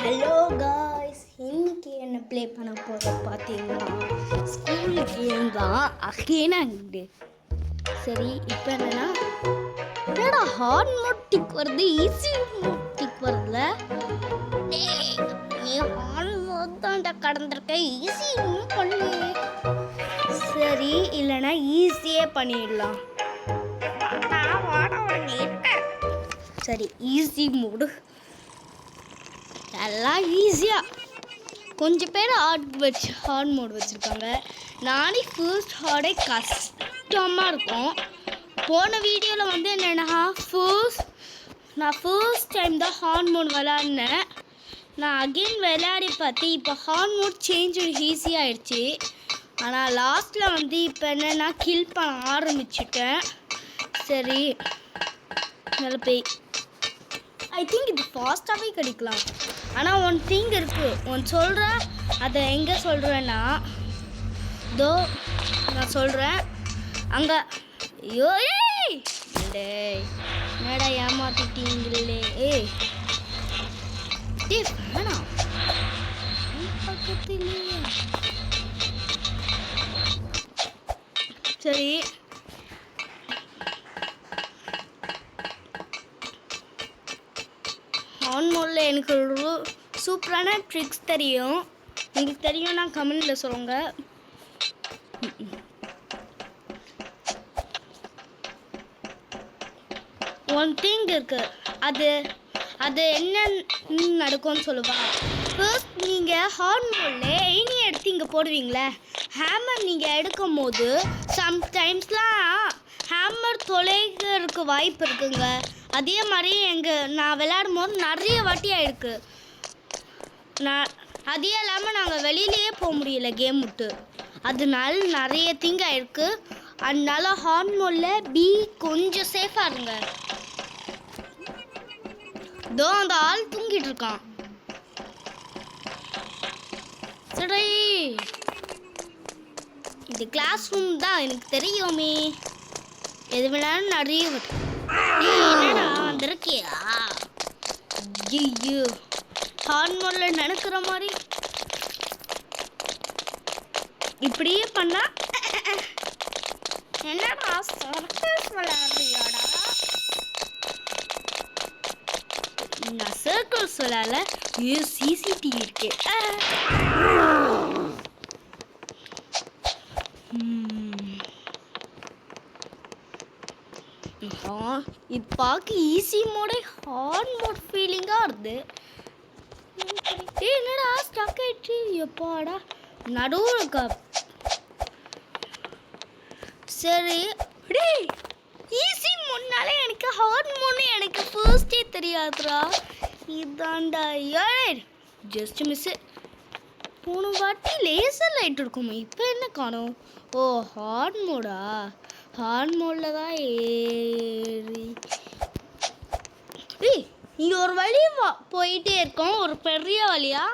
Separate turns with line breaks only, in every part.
Hello guys, இன்னைக்கு என்ன play பண்ண போகிறோம் பார்த்தீங்கன்னா ஸ்கூல் கேம் தான். அகேனாண்டு சரி, இப்போ என்னடா ஹார்ட் மோட் டிக் வருது, ஈஸி மோட் டிக் வருதுல. நீ ஹார்ட் மோட் தான்டா கடந்திருக்க, ஈஸி பண்ணு. சரி, இல்லைன்னா ஈஸியே பண்ணிடலாம். சரி, ஈஸி மோடு எல்லாம் ஈஸியாக. கொஞ்சம் பேர் ஹார்ட் மோட் வச்சுருக்காங்க. நானே ஃபர்ஸ்ட் ஹார்டே கஷ்டமாக இருக்கும். போன வீடியோவில் என்னென்னா நான் ஃபர்ஸ்ட் டைம் தான் ஹார்ட் மோட் விளையாடினேன். நான் அகெயின் விளையாடி பார்த்து இப்போ ஹார்ட் மோட் சேஞ்ச் ஈஸியாகிடுச்சு. ஆனால் லாஸ்ட்டில் இப்போ என்னென்னா கில் பண்ண ஆரம்பிச்சுட்டேன். சரி, நல்ல போய் ஐ திங்க் இது ஃபாஸ்ட்டாகவே கிடைக்கலாம். ஆனால் ஒன் திங் இருக்குது, ஒன்று சொல்கிறேன். அதை எங்கே சொல்கிறேன்னா நான் சொல்கிறேன் அங்கே. ஐயோ என்னடா ஏமாத்திட்டீங்களே. வேணாம் பக்கத்துலேயே. சரி, ஹார்ட் மோடில் எனக்கு ஒரு சூப்பரான ட்ரிக்ஸ் தெரியும். உங்களுக்கு தெரியும்னா கமெண்டில் சொல்லுங்கள். ஒன் திங் இருக்குது, அது என்ன நடக்கும்னு சொல்லுவா. ஃபர்ஸ்ட் நீங்கள் ஹார்ட் மோடில் எய்னி எடுத்து இங்கே போடுவீங்களே, ஹேமர் நீங்கள் எடுக்கும் போது சம்டைம்ஸ்லாம் ஹேமர் தொலைகிறதுக்கு வாய்ப்பு இருக்குங்க. அதே மாதிரி நான் விளையாடும் போது நிறைய வாட்டி ஆயிருக்கு. அதே இல்லாமல் நாங்கள் வெளியிலேயே போக முடியல கேம் விட்டு. அதனால நிறைய திங் ஆயிருக்கு. அதனால ஹார்ட் மோடில் கொஞ்சம் சேஃபாக இருங்க. அந்த ஆள் தூங்கிட்டு இருக்கான். சரி, இது கிளாஸ் ரூம் தான், எனக்கு தெரியுமே. எது வேணாலும் நிறைய என்னடா வந்திருக்கியா? ஐயோ, ஹார்ட் மோடில் நடக்கிற மாதிரி இப்படியே பண்ணா என்னடா சர்க்கஸ் விளையாடுறியாடா? நான் சர்க்கஸ் விளையாடல, சிசிடிவி இருக்கு. இது பார்க்க ஈஸி மோடே ஹார்ட் மோட் ஃபீலிங்காக இருது. என்னடா ஸ்டக் ஆயிடுச்சு, எப்பாடா நடுவில். சரி, ஈஸி மோட்னாலே எனக்கு ஹார்ட் மோட்னு எனக்கு ஃபர்ஸ்டே தெரியாதுடா. இதாண்டா ஜஸ்ட் மிஸ்ஸு. போன வாட்டி லேசர் லைட் இருக்குமா, இப்போ என்ன காணும்? ஓ, ஹார்ட் மோடா? ஹார்ட் மோடில் தான் ஏறி இங்கே ஒரு வழி போயிட்டே இருக்கோம், ஒரு பெரிய வழியா.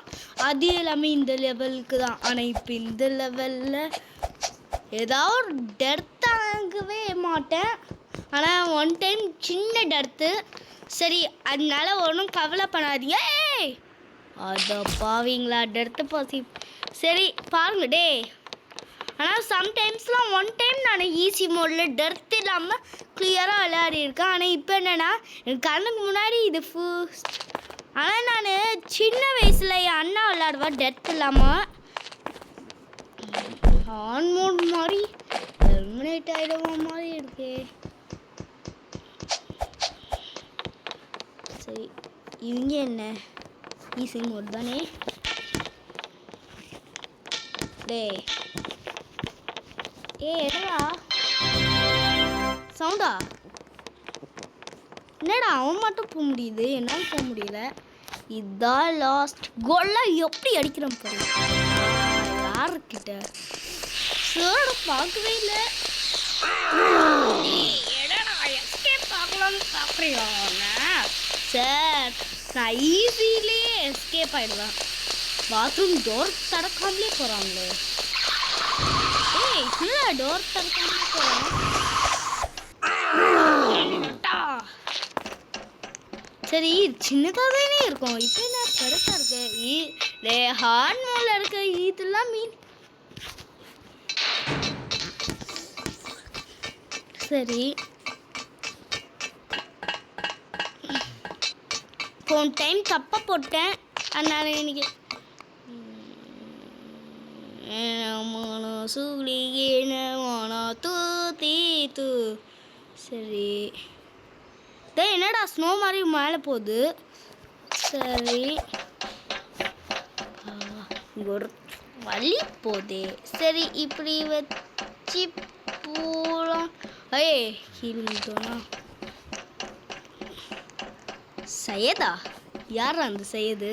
அது எல்லாமே இந்த லெவலுக்கு தான். ஆனால் இப்போ இந்த லெவலில் ஏதாவது ஒரு டெர்த் தாங்கவே மாட்டேன். ஆனால் ஒன் டைம் சின்ன டெர்த்து. சரி, அதனால ஒன்றும் கவலை பண்ணாதீங்க. அதை பாவீங்களா டெர்த்து பாசி. சரி பாருங்க டே. ஆனால் சம்டைம்ஸ்லாம் ஒன் டைம் நான் ஈஸி மோடில் டெர்த் இல்லாமல் கிளியராக விளையாடிருக்கேன். ஆனால் இப்போ என்னென்னா எனக்கு கண்ணுக்கு முன்னாடி இது ஃபர்ஸ்ட். ஆனால் நான் சின்ன வயசில் என் அண்ணா விளையாடுவேன் டெர்த் இல்லாமல். ஆன் மோட் மாதிரி டெர்மினேட் ஆகிடுவ மாதிரி இருக்கே. சரி, இவங்க என்ன ஈஸி மோட் தானே. டே என்னடா சவுண்டா? என்னடா அவன் மட்டும் போக முடியுது, என்னால் போக முடியல. இதான் லாஸ்ட் கோல்லாம் எப்படி அடிக்கிறோம் பாரு. யாருக்கிட்ட சார் பார்க்கவே இல்லை. என்னடா எஸ்கேப் பார்க்கலான்னு பார்க்குறியா? சார், நான் ஈஸியிலேயே எஸ்கேப் ஆகிடுவேன். பாத்ரூம் டோர் திறக்காமலே போகிறாங்களே. இல்லை, டோர் திறக்காமலே போகிறாங்க. சரி சின்னதாக தானே இருக்கும், இப்போ என்ன பெருசாக இருக்கு? ஹார்ட் மோடில் இருக்க இதெல்லாம் மீன். சரி போன டைம் தப்பாக போட்டேன், அதனால இன்னைக்கு சரி என்னடா ஸ்னோ மாதிரி மேலே போகுது. சரி ஒரு வழி போதே. சரி இப்படி வச்சு போலாம். கீழே சையதா? யார் அந்த சையது?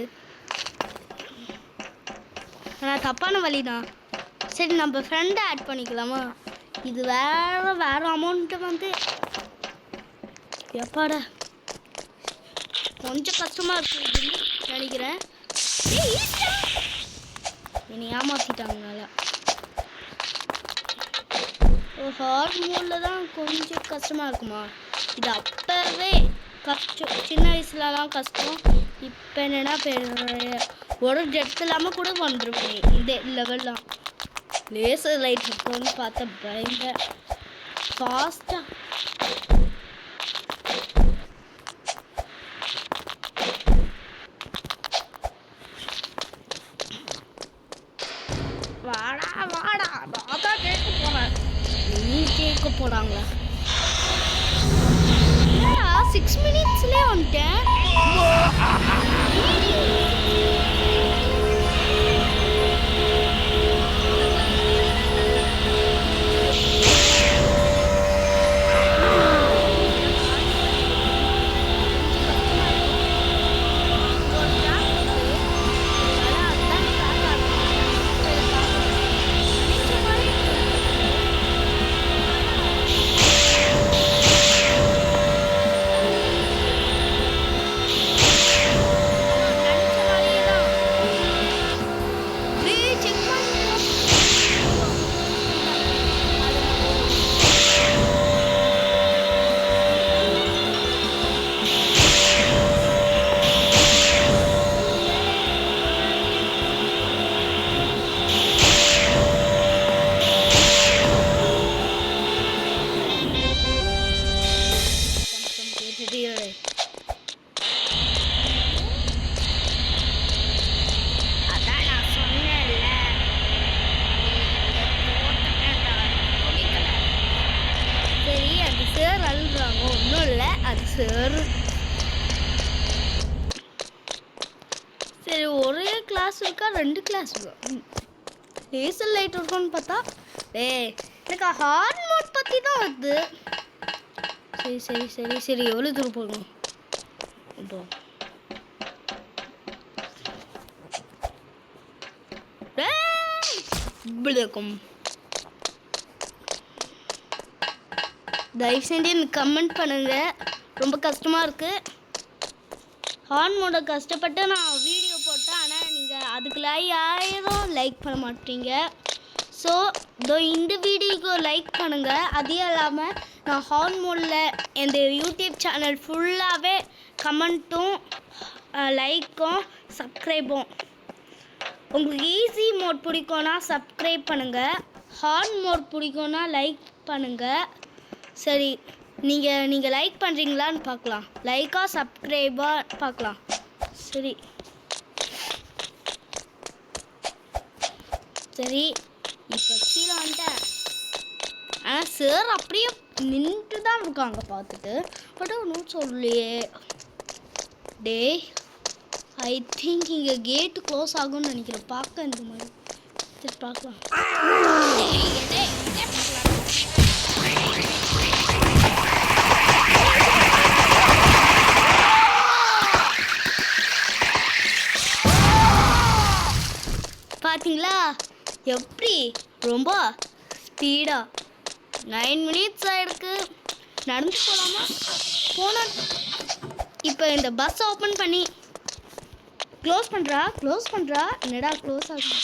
நான் தப்பான வழிதான். சரி நம்ம ஃப்ரெண்டை ஆட் பண்ணிக்கலாமா? இது வேற அமௌண்ட்டு வந்து எப்பாடா கொஞ்சம் கஷ்டமாக இருக்குன்னு நினைக்கிறேன். என்னை ஏமாற்றிட்டாங்கனால ஹார்ட் மோடில் தான் கொஞ்சம் கஷ்டமாக இருக்குமா? இது அப்போவே கஷ்டம், சின்ன வயசுலலாம் கஷ்டம். இப்போ என்னென்னா ஒரு டெப்த் இல்லாமல் கூட வந்துருவேன். இந்த லெவல்லாம் லேசர் லைட் இருக்குன்னு பார்த்தா பயங்கர ஃபாஸ்ட்டாக. வாடா வாடா அதான் கேட்க போகிறேன். நீ கேட்க போகிறாங்களா? 6 மினிட்ஸ்லேயே வந்துட்டேன். சரி ஒரே கிளாஸ் இருக்கா, 2 கிளாஸ் இருக்கா? லேசர் லைட் இருக்குன்னு பார்த்தா எனக்கு ஹார்ட் மோட் பற்றி தான் வருது. சரி சரி சரி சரி எவ்வளோ தூரம் போகணும்? தயவு செஞ்சு எனக்கு கமெண்ட் பண்ணுங்க. ரொம்ப கஷ்டமாக இருக்குது. ஹார்ன் மோட கஷ்டப்பட்டு நான் வீடியோ போட்டேன், ஆனால் நீங்கள் அதுக்கு யாரும் லைக் பண்ண மாட்டீங்க. ஸோ இந்த வீடியோக்கு லைக் பண்ணுங்கள். அதே இல்லாமல் நான் ஹார்ன் மோடில் இந்த யூடியூப் சேனல் ஃபுல்லாகவே கமெண்ட்டும் லைக்கும் சப்ஸ்கிரைபும். உங்களுக்கு ஈஸி மோட் பிடிக்கும்னா சப்ஸ்கிரைப் பண்ணுங்கள், ஹார்ன் மோட் பிடிக்கும்னா லைக் பண்ணுங்கள். சரி நீங்கள் லைக் பண்ணுறீங்களான்னு பார்க்கலாம், லைக்கா சப்ஸ்கிரைபாக பார்க்கலாம். சரி சரி இப்போ கீழே வந்துட்டேன். ஆனால் சார் அப்படியே நின்று தான் இருக்காங்க பார்த்துட்டு, பட் ஒன்றும் சொல்லையே. ஐ திங்க் இங்கே கேட்டு க்ளோஸ் ஆகும்னு நினைக்கிறேன். பார்க்க இந்த மாதிரி சரி பார்க்கலாம். பார்த்தீங்களா எப்படி ரொம்ப ஸ்பீடாக 9 மினிட்ஸ் ஆகிருக்கு. நடந்து போகலாமா? போனால் இப்போ இந்த பஸ் ஓப்பன் பண்ணி க்ளோஸ் பண்ணுறா. என்னடா க்ளோஸ் ஆகும்?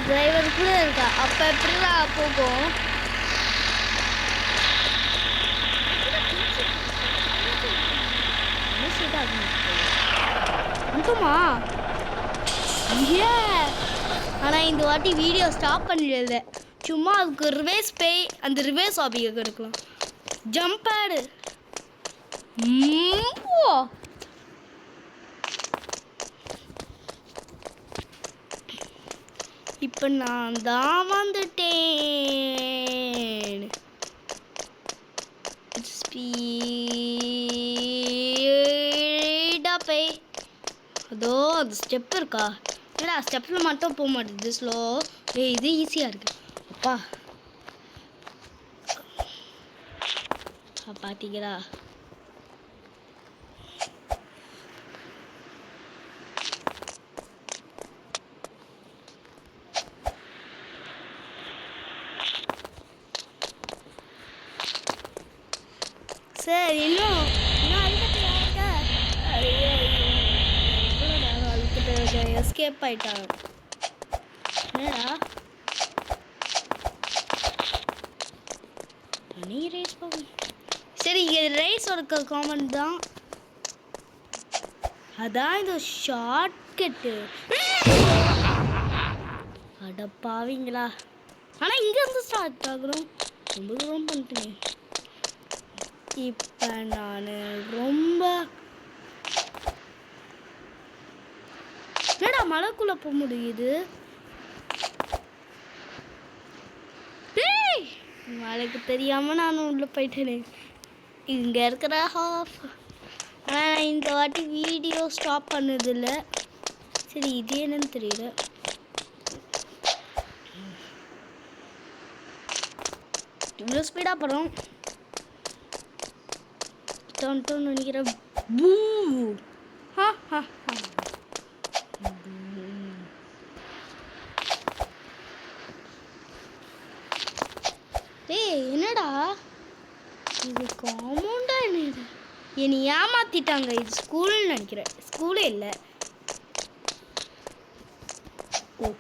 டிரைவர் கூட இருக்கா. அப்போ எப்படிலாம் போகும்? வந்துமா ஏ, ஆனால் இந்த வாட்டி வீடியோ ஸ்டாப் பண்ணிடல. சும்மா அதுக்கு ரிவேஸ் பேய் அந்த ரிவேஸ் ஆபியை எடுக்கலாம். ஜம்ப் பேடு இப்போ நான் தான் வந்துட்டேன். ஸ்பீடாக போய் அதோ அது ஸ்டெப் இருக்கா? ஏடா ஸ்டெப்பில் மட்டும் போக மாட்டேது, ஸ்லோ. இது ஈஸியாக இருக்கு. அப்பா பார்த்தீங்களா? சரி, இன்னும் எஸ்கேப் ஆயிட்டாங்க. என்னடா நீ ரேஸ் போகும். சரி, இங்கே ரேஸ் ஒரு காமன் தான். அதான் இது ஷார்ட் கட்டு. அடப்பாவீங்களா? ஆனால் இங்கேருந்து ஸ்டார்ட் ஆகணும். ரொம்ப தூரம் பண்ணிட்டேன். இப்போ நான் ரொம்ப என்னடா மலைக்குள்ளே போக முடியுது? மலைக்கு தெரியாமல் நான் உள்ளே போயிட்டேனே. இங்கே இருக்கிற ஹாஃப். ஆனால் இந்த வாட்டி வீடியோ ஸ்டாப் பண்ணதில்லை. சரி, இது என்னன்னு தெரியல. இவ்வளோ ஸ்பீடாக போகிறோம் நினைக்கிறேன். பூ ஹா ஹா ஹா. ஏய், என்னடா இது காம்பவுண்டா? என்ன என்னை ஏமாத்திட்டாங்க. இது ஸ்கூல்னு நினைக்கிறேன். ஸ்கூலே இல்லை. ஓ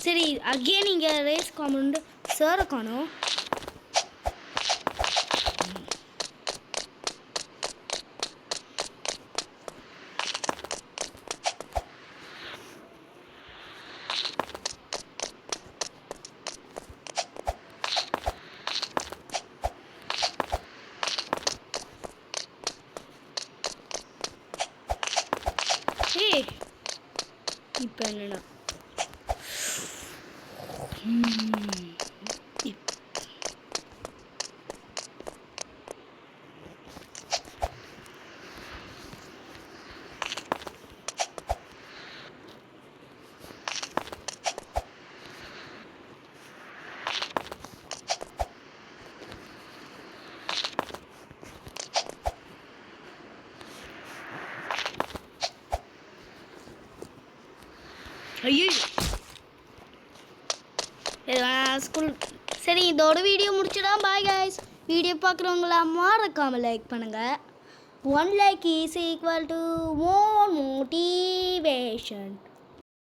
சரி, அகெயின் இங்கே ரேஸ் காம்பவுண்டு சாரை காணோம். இப்போ என்னன்னா ஐயோ ஸ்கூல். சரி, இதோட வீடியோ முடிச்சுடா. Bye guys. வீடியோ பார்க்குறவங்கள மறக்காமல் லைக் பண்ணுங்கள். 1 like is equal to more motivation.